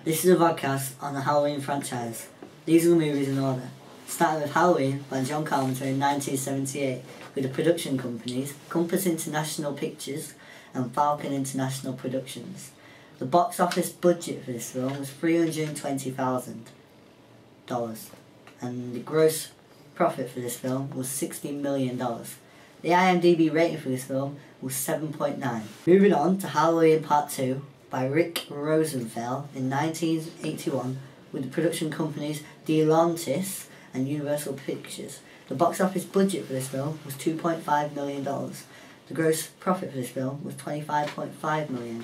This is a podcast on the Halloween franchise. These are the movies in order. Starting with Halloween by John Carpenter in 1978 with the production companies Compass International Pictures and Falcon International Productions. The box office budget for this film was $320,000 and the gross profit for this film was $60 million. The IMDb rating for this film was 7.9. Moving on to Halloween Part 2 by Rick Rosenfeld in 1981 with the production companies DeLaughtis and Universal Pictures. The box office budget for this film was $2.5 million. The gross profit for this film was $25.5 million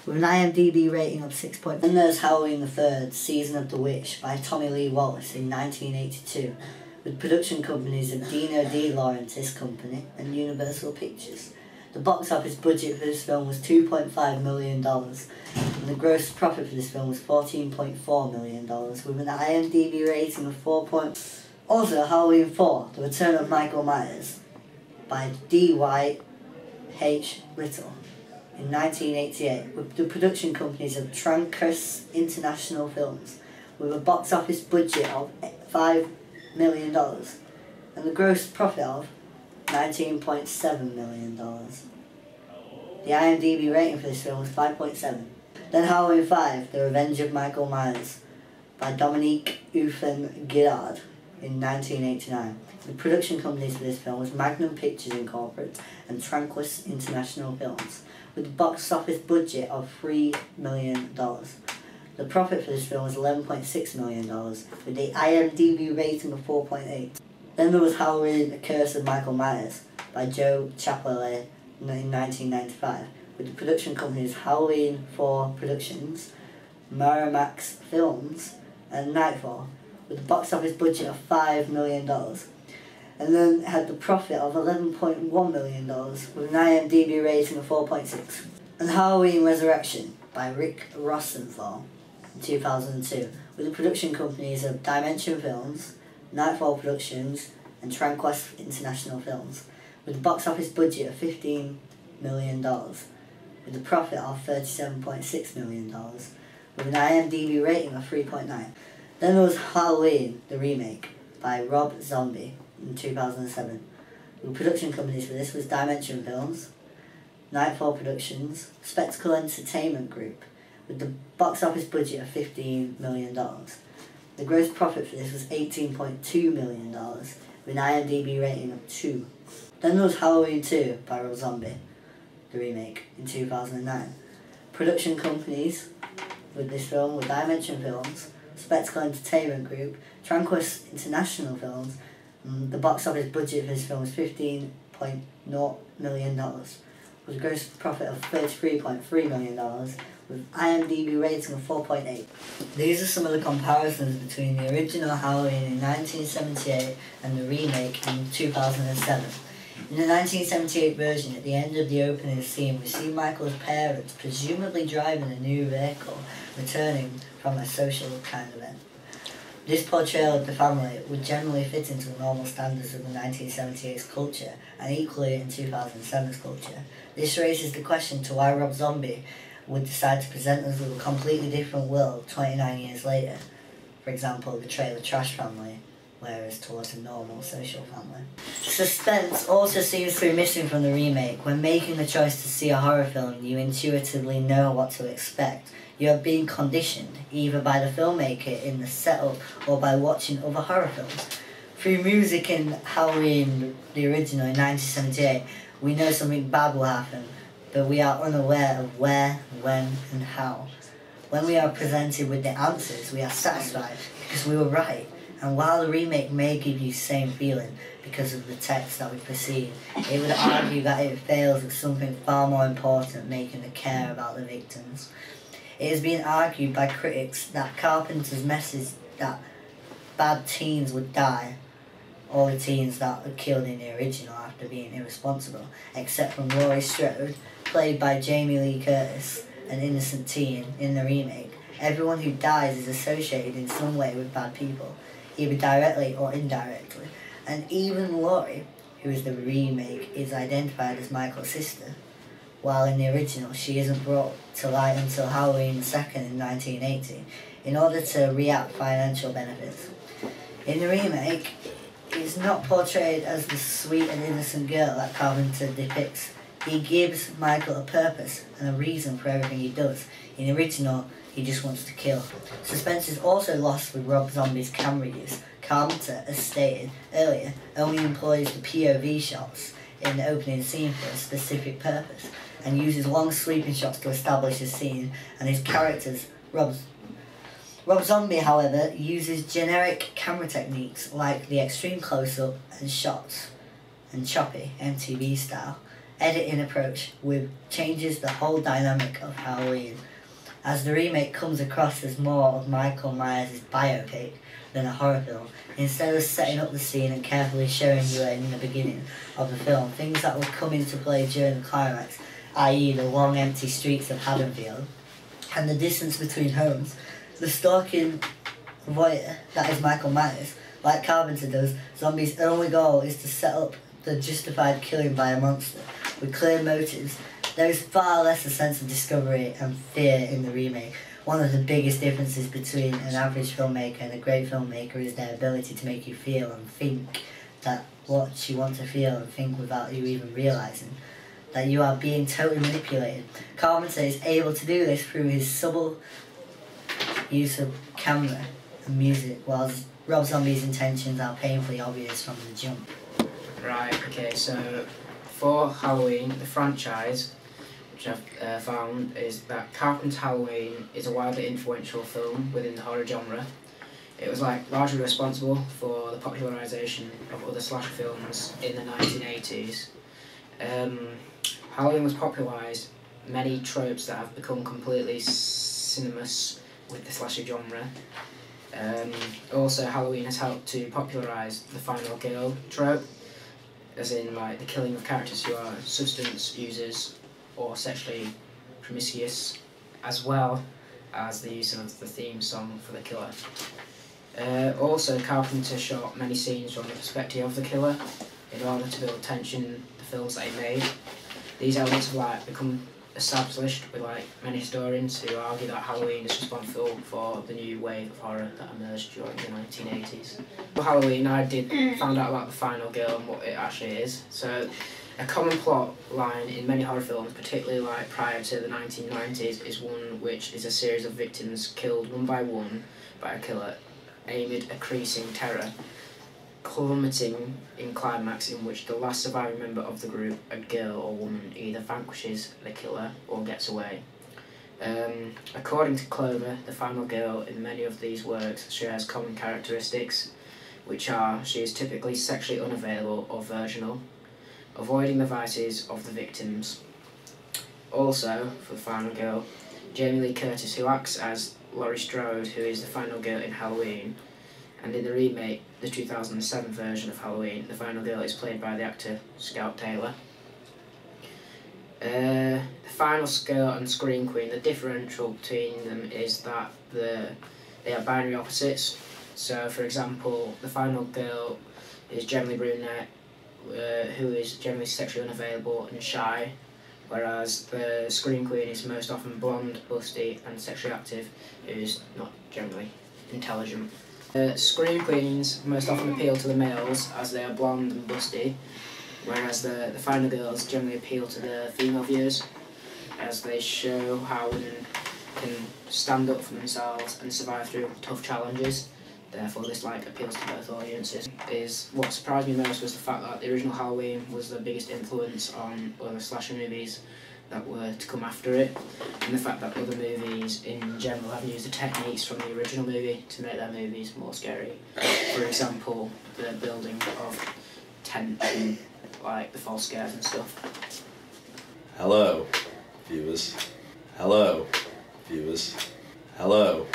with an IMDb rating of 6. Then there's Halloween the 3rd, Season of the Witch by Tommy Lee Wallace in 1982 with production companies of Dino De Laurentiis Company and Universal Pictures. The box office budget for this film was $2.5 million and the gross profit for this film was $14.4 million with an IMDb rating of 4. Also Halloween 4, The Return of Michael Myers by D.Y.H. Little in 1988 with the production companies of Trancas International Films with a box office budget of $5 million and the gross profit of $19.7 million. The IMDb rating for this film was 5.7. Then Halloween 5, The Revenge of Michael Myers by Dominique Uffen-Gillard in 1989. The production companies for this film was Magnum Pictures Incorporated and Tranquis International Films with a box office budget of $3 million. The profit for this film was $11.6 million with the IMDb rating of 4.8. Then there was Halloween The Curse of Michael Myers by Joe Chapellet in 1995 with the production companies Halloween 4 Productions, Miramax Films and Nightfall with a box office budget of $5 million. And then it had the profit of $11.1 million with an IMDb rating of 4.6. And Halloween Resurrection by Rick Rosenthal in 2002 with the production companies of Dimension Films, Nightfall Productions and Tranquis International Films with a box office budget of $15 million with a profit of $37.6 million with an IMDb rating of 3.9. Then there was Halloween, the remake by Rob Zombie in 2007. The production companies for this was Dimension Films, Nightfall Productions, Spectacle Entertainment Group with the box office budget of $15 million. The gross profit for this was $18.2 million with an IMDb rating of 2. Then there was Halloween 2 by Rob Zombie, the remake, in 2009. Production companies with this film were Dimension Films, Spectacle Entertainment Group, Tranquis International Films. The box office budget for this film was $15.0 million with a gross profit of $33.3 million with IMDb rating of 4.8. These are some of the comparisons between the original Halloween in 1978 and the remake in 2007. In the 1978 version, at the end of the opening scene, we see Michael's parents presumably driving a new vehicle, returning from a social kind of event. This portrayal of the family would generally fit into the normal standards of the 1978's culture, and equally in 2007's culture. This raises the question to why Rob Zombie would decide to present us with a completely different world 29 years later. For example, the trailer Trash Family, whereas towards a normal social family. Suspense also seems to be missing from the remake. When making the choice to see a horror film, you intuitively know what to expect. You are being conditioned, either by the filmmaker in the setup or by watching other horror films. Through music in Halloween, the original in 1978, we know something bad will happen, but we are unaware of where, when and how. When we are presented with the answers, we are satisfied because we were right. And while the remake may give you the same feeling because of the text that we perceive, it would argue that it fails with something far more important, making the care about the victims. It has been argued by critics that Carpenter's message that bad teens would die, all the teens that were killed in the original after being irresponsible, except from Laurie Strode, played by Jamie Lee Curtis, an innocent teen in the remake. Everyone who dies is associated in some way with bad people, either directly or indirectly, and even Laurie, who is the remake, is identified as Michael's sister. while in the original she isn't brought to light until Halloween 2nd in 1980 in order to reap financial benefits. In the remake, is not portrayed as the sweet and innocent girl that Carpenter depicts. He gives Michael a purpose and a reason for everything he does. In the original, he just wants to kill. Suspense is also lost with Rob Zombie's camera use. Carpenter, as stated earlier, only employs the POV shots in the opening scene for a specific purpose, and uses long sweeping shots to establish his scene and his characters. Rob Zombie, however, uses generic camera techniques like the extreme close-up and shots and choppy MTV style editing approach, which changes the whole dynamic of Halloween, as the remake comes across as more of Michael Myers' biopic than a horror film. Instead of setting up the scene and carefully showing you it in the beginning of the film, things that will come into play during the climax, i.e. the long empty streets of Haddonfield and the distance between homes, the stalking voyeur that is Michael Myers, like Carpenter does, Zombie's only goal is to set up the justified killing by a monster with clear motives. There is far less a sense of discovery and fear in the remake. One of the biggest differences between an average filmmaker and a great filmmaker is their ability to make you feel and think that what you want to feel and think without you even realising that you are being totally manipulated. Carpenter is able to do this through his subtle use of camera and music, whilst Rob Zombie's intentions are painfully obvious from the jump. Right, okay, so for Halloween, the franchise, which I've found, is that Carpenter's Halloween is a widely influential film within the horror genre. It was largely responsible for the popularisation of other slasher films in the 1980s. Halloween was popularised many tropes that have become completely synonymous with the slasher genre. Also, Halloween has helped to popularise the final girl trope, as in the killing of characters who are substance users or sexually promiscuous, as well as the use of the theme song for the killer. Also, Carpenter shot many scenes from the perspective of the killer in order to build tension in the films that he made. These elements have become established with many historians who argue that Halloween is responsible for the new wave of horror that emerged during the 1980s. For Halloween, I found out about the final girl and what it actually is. So, a common plot line in many horror films, particularly prior to the 1990s, is one which is a series of victims killed one by a killer amid increasing terror, culminating in climax in which the last surviving member of the group, a girl or woman, either vanquishes the killer or gets away. According to Clover, the final girl in many of these works shares common characteristics, which are she is typically sexually unavailable or virginal, avoiding the vices of the victims. Also, for the final girl, Jamie Lee Curtis, who acts as Laurie Strode, who is the final girl in Halloween, and in the remake, the 2007 version of Halloween, the final girl is played by the actor Scout Taylor. The final girl and Scream Queen, the differential between them is that they are binary opposites. So, for example, the final girl is generally brunette, who is generally sexually unavailable and shy, whereas the Scream Queen is most often blonde, busty, and sexually active, who is not generally intelligent. Scream Queens most often appeal to the males as they are blonde and busty, whereas the final girls generally appeal to the female viewers as they show how women can stand up for themselves and survive through tough challenges. Therefore, this appeals to both audiences. What surprised me most was the fact that the original Halloween was the biggest influence on other slasher movies that were to come after it, and the fact that other movies in general have used the techniques from the original movie to make their movies more scary. For example, the building of tension, the false scares and stuff. Hello, viewers. Hello, viewers. Hello,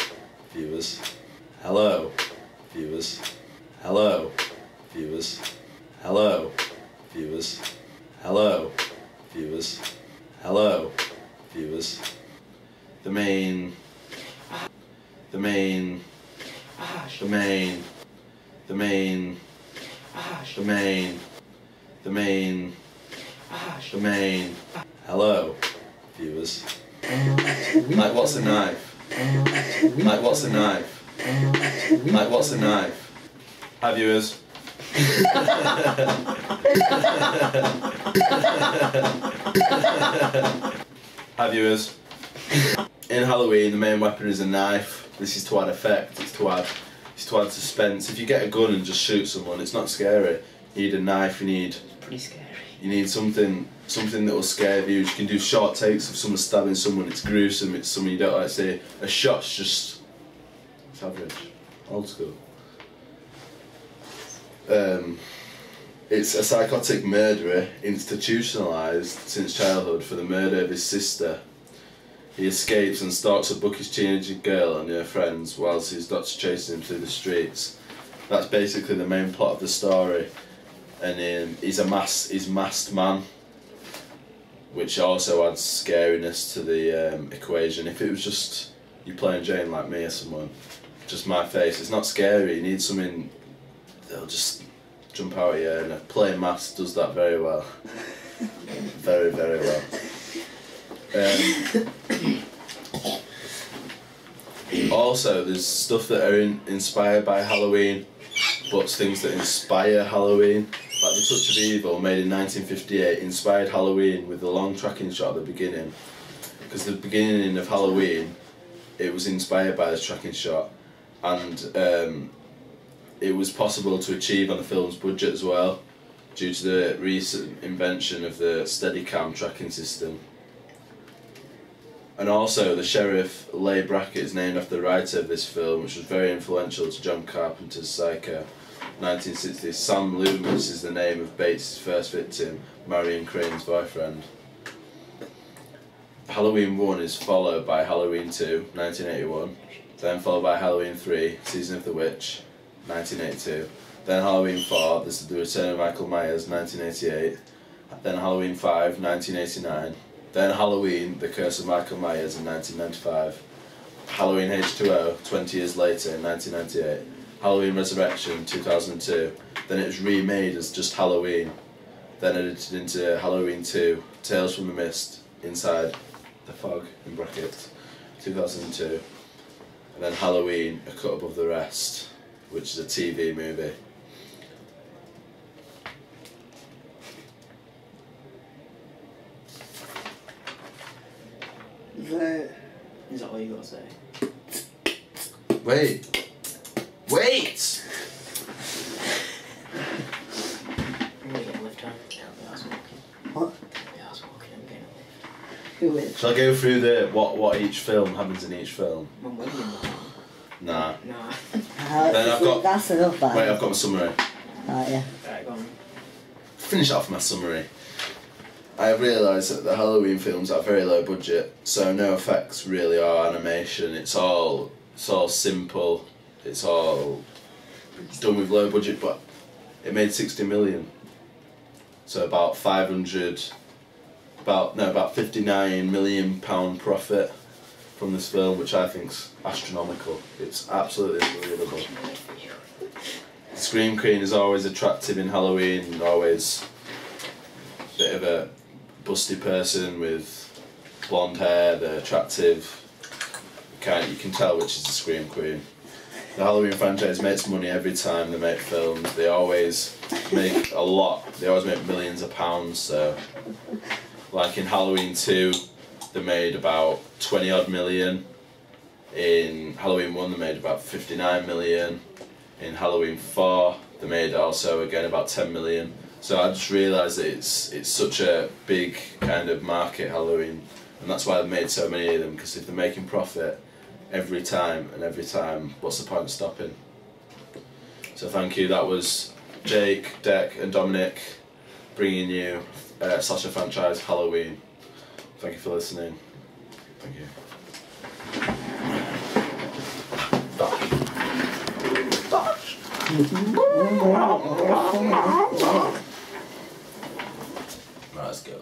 viewers. Hello, viewers. Hello, viewers. Hello, viewers. Hello, viewers. Hello, viewers. The main. The main. The main. The main. The main. The main. The main. Hello, viewers. Like, what's a knife? Like, what's a knife? Like, what's a knife? Hi, viewers. Hi, viewers. In Halloween, the main weapon is a knife. This is to add effect. It's to add suspense. If you get a gun and just shoot someone, it's not scary. You need a knife. You need. Pretty scary. You need something that will scare you. You can do short takes of someone stabbing someone. It's gruesome. It's something you don't like to see. A shot's just. It's average. Old school. It's a psychotic murderer institutionalised since childhood for the murder of his sister. He escapes and stalks a bookish teenage girl and her friends whilst his doctor chases him through the streets. That's basically the main plot of the story. And he's masked man, which also adds scariness to the equation. If it was just you playing Jane like me or someone, just my face, it's not scary. You need something that'll just jump out at you, and a plain mask does that very well. Very, very well. Also, there's stuff that are inspired by Halloween, but things that inspire Halloween. Like The Touch of Evil, made in 1958, inspired Halloween with the long tracking shot at the beginning. Because the beginning of Halloween, it was inspired by this tracking shot, and it was possible to achieve on the film's budget as well, due to the recent invention of the Steadicam tracking system. And also, the Sheriff Leigh Brackett is named after the writer of this film, which was very influential to John Carpenter's Psycho. 1960s. Sam Loomis is the name of Bates' first victim, Marion Crane's boyfriend. Halloween 1 is followed by Halloween 2, 1981, then followed by Halloween 3, Season of the Witch, 1982, then Halloween 4, This is the Return of Michael Myers, 1988, then Halloween 5, 1989, then Halloween, The Curse of Michael Myers in 1995, Halloween H2O, 20 years later in 1998, Halloween Resurrection, 2002, then it was remade as just Halloween, then edited into Halloween 2, Tales from the Mist, Inside the Fog, in brackets, 2002, and then Halloween, A Cut Above the Rest, which is a TV movie. Is that all you got to say? Wait! Wait! I'm gonna get a lift home. What? Yeah, I was walking. I'm getting Who is? Shall I go through the what each film happens in each film? I'm waiting. Nah. Nah. Then I've got. That's enough, man. Wait, I've got my summary. Right, yeah. Right, go on. Finish off my summary. I have realised that the Halloween films are very low budget, so no effects really are animation. It's all simple. It's all done with low budget, but it made 60 million. So about 59 million pound profit from this film, which I think's astronomical. It's absolutely unbelievable. The Scream Queen is always attractive in Halloween, always a bit of a busty person with blonde hair. They're attractive. You can tell which is the Scream Queen. The Halloween franchise makes money every time they make films. They always make a lot. They always make millions of pounds. So, like in Halloween 2, they made about 20 odd million. In Halloween 1, they made about 59 million. In Halloween 4, they made also again about 10 million. So I just realised that it's such a big kind of market, Halloween, and that's why they've made so many of them. Because if they're making profit every time, what's the point of stopping? So thank you. That was Jake, Dec, and Dominic bringing you slasher franchise Halloween. Thank you for listening. Thank you. Right, let's go.